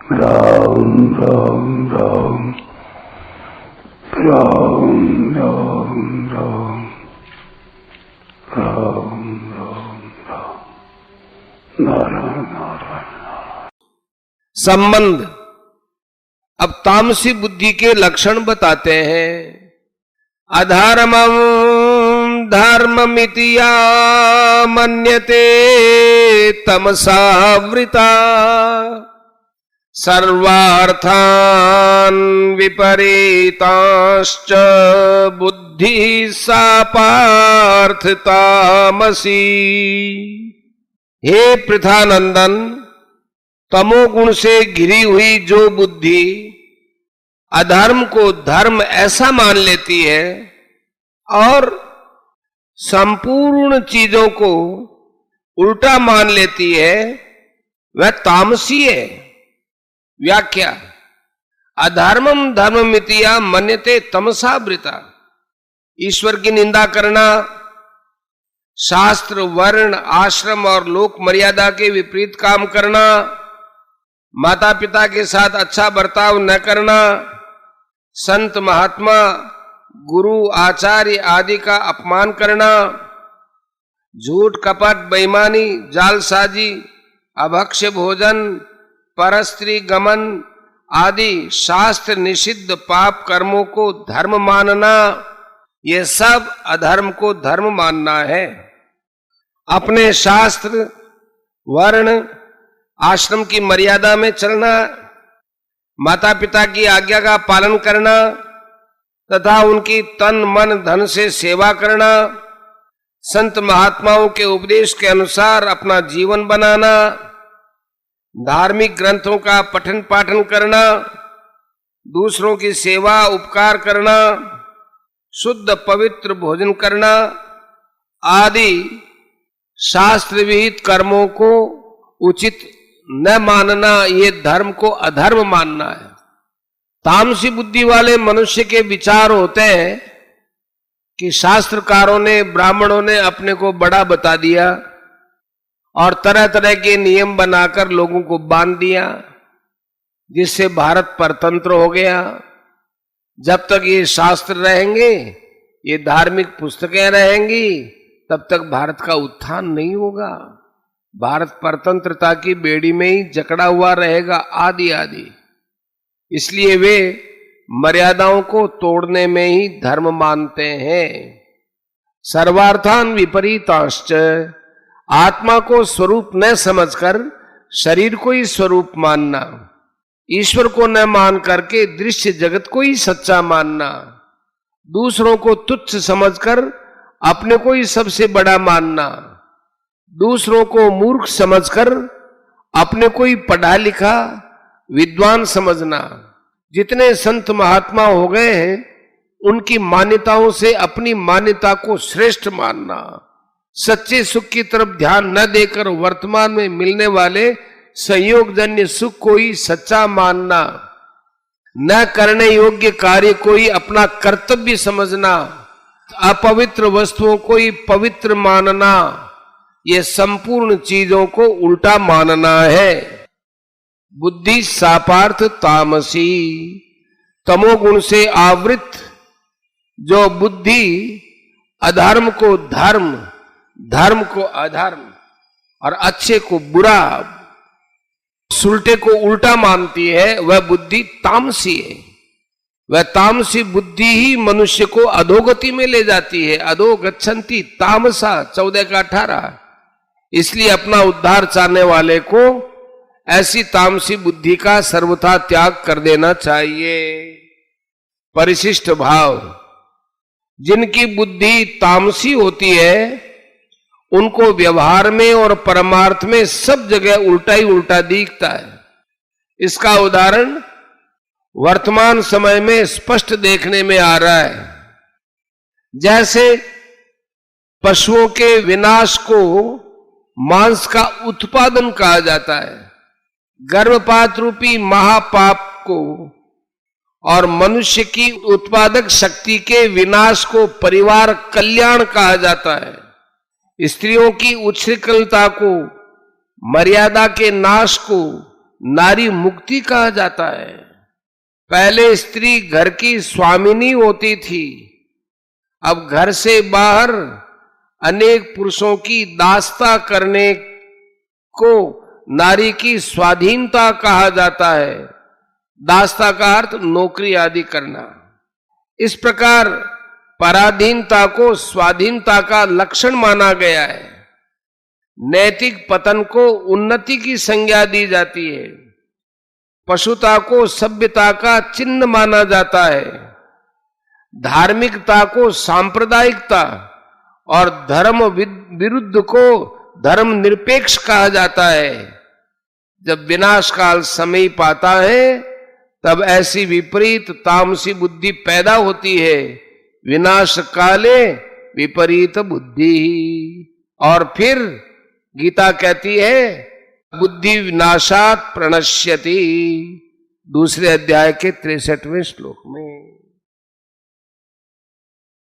राम राम राम राम राम राम राम राम राम नारायण नारायण। संबंध। अब तामसी बुद्धि के लक्षण बताते हैं। अधर्मं धर्ममिति या मन्यते तमसावृता सर्वार्थान् विपरीताश्च बुद्धि सा पार्थ तामसी। हे पृथानंदन, तमोगुण से घिरी हुई जो बुद्धि अधर्म को धर्म ऐसा मान लेती है और संपूर्ण चीजों को उल्टा मान लेती है, वह तामसी है। व्याख्या। अधर्मम धर्ममितिया मन्यते तमसावृता। ईश्वर की निंदा करना, शास्त्र वर्ण आश्रम और लोक मर्यादा के विपरीत काम करना, माता पिता के साथ अच्छा बर्ताव न करना, संत महात्मा गुरु आचार्य आदि का अपमान करना, झूठ कपट बेईमानी जालसाजी अभक्ष्य भोजन परस्त्री गमन आदि शास्त्र निषिद्ध पाप कर्मों को धर्म मानना, ये सब अधर्म को धर्म मानना है। अपने शास्त्र वर्ण आश्रम की मर्यादा में चलना, माता पिता की आज्ञा का पालन करना तथा उनकी तन मन धन से सेवा करना, संत महात्माओं के उपदेश के अनुसार अपना जीवन बनाना, धार्मिक ग्रंथों का पठन पाठन करना, दूसरों की सेवा उपकार करना, शुद्ध पवित्र भोजन करना आदि शास्त्र विहित कर्मों को उचित न मानना, ये धर्म को अधर्म मानना है। तामसी बुद्धि वाले मनुष्य के विचार होते हैं कि शास्त्रकारों ने ब्राह्मणों ने अपने को बड़ा बता दिया और तरह तरह के नियम बनाकर लोगों को बांध दिया, जिससे भारत परतंत्र हो गया। जब तक ये शास्त्र रहेंगे, ये धार्मिक पुस्तकें रहेंगी, तब तक भारत का उत्थान नहीं होगा। भारत परतंत्रता की बेड़ी में ही जकड़ा हुआ रहेगा आदि आदि। इसलिए वे मर्यादाओं को तोड़ने में ही धर्म मानते हैं। सर्वार्थान विपरीताश्च। आत्मा को स्वरूप न समझकर शरीर को ही स्वरूप मानना, ईश्वर को न मान करके दृश्य जगत को ही सच्चा मानना, दूसरों को तुच्छ समझकर अपने को ही सबसे बड़ा मानना, दूसरों को मूर्ख समझकर अपने को ही पढ़ा लिखा विद्वान समझना। जितने संत महात्मा हो गए हैं, उनकी मान्यताओं से अपनी मान्यता को श्रेष्ठ मानना, सच्चे सुख की तरफ ध्यान न देकर वर्तमान में मिलने वाले संयोगजन्य सुख को ही सच्चा मानना, न करने योग्य कार्य को ही अपना कर्तव्य समझना, अपवित्र वस्तुओं को ही पवित्र मानना, ये संपूर्ण चीजों को उल्टा मानना है। बुद्धि सापार्थ तामसी। तमोगुण से आवृत जो बुद्धि अधर्म को धर्म, धर्म को अधर्म और अच्छे को बुरा, सुलटे को उल्टा मानती है, वह बुद्धि तामसी है। वह तामसी बुद्धि ही मनुष्य को अधोगति में ले जाती है। अधो गच्छन्ति तामसा 14 का 18। इसलिए अपना उद्धार चाहने वाले को ऐसी तामसी बुद्धि का सर्वथा त्याग कर देना चाहिए। परिशिष्ट भाव। जिनकी बुद्धि तामसी होती है, उनको व्यवहार में और परमार्थ में सब जगह उल्टा ही उल्टा दिखता है। इसका उदाहरण वर्तमान समय में स्पष्ट देखने में आ रहा है। जैसे पशुओं के विनाश को मांस का उत्पादन कहा जाता है, गर्भपात रूपी महापाप को, और मनुष्य की उत्पादक शक्ति के विनाश को परिवार कल्याण कहा जाता है। स्त्रियों की उच्छृंखलता को, मर्यादा के नाश को नारी मुक्ति कहा जाता है। पहले स्त्री घर की स्वामिनी होती थी, अब घर से बाहर अनेक पुरुषों की दासता करने को नारी की स्वाधीनता कहा जाता है। दासता का अर्थ नौकरी आदि करना। इस प्रकार पराधीनता को स्वाधीनता का लक्षण माना गया है। नैतिक पतन को उन्नति की संज्ञा दी जाती है। पशुता को सभ्यता का चिन्ह माना जाता है। धार्मिकता को सांप्रदायिकता और धर्म विरुद्ध को धर्म निरपेक्ष कहा जाता है। जब विनाश काल समय पाता है तब ऐसी विपरीत तामसी बुद्धि पैदा होती है। विनाश काले विपरीत बुद्धि। और फिर गीता कहती है बुद्धि विनाशात प्रणश्यति, दूसरे अध्याय के 63वें श्लोक में।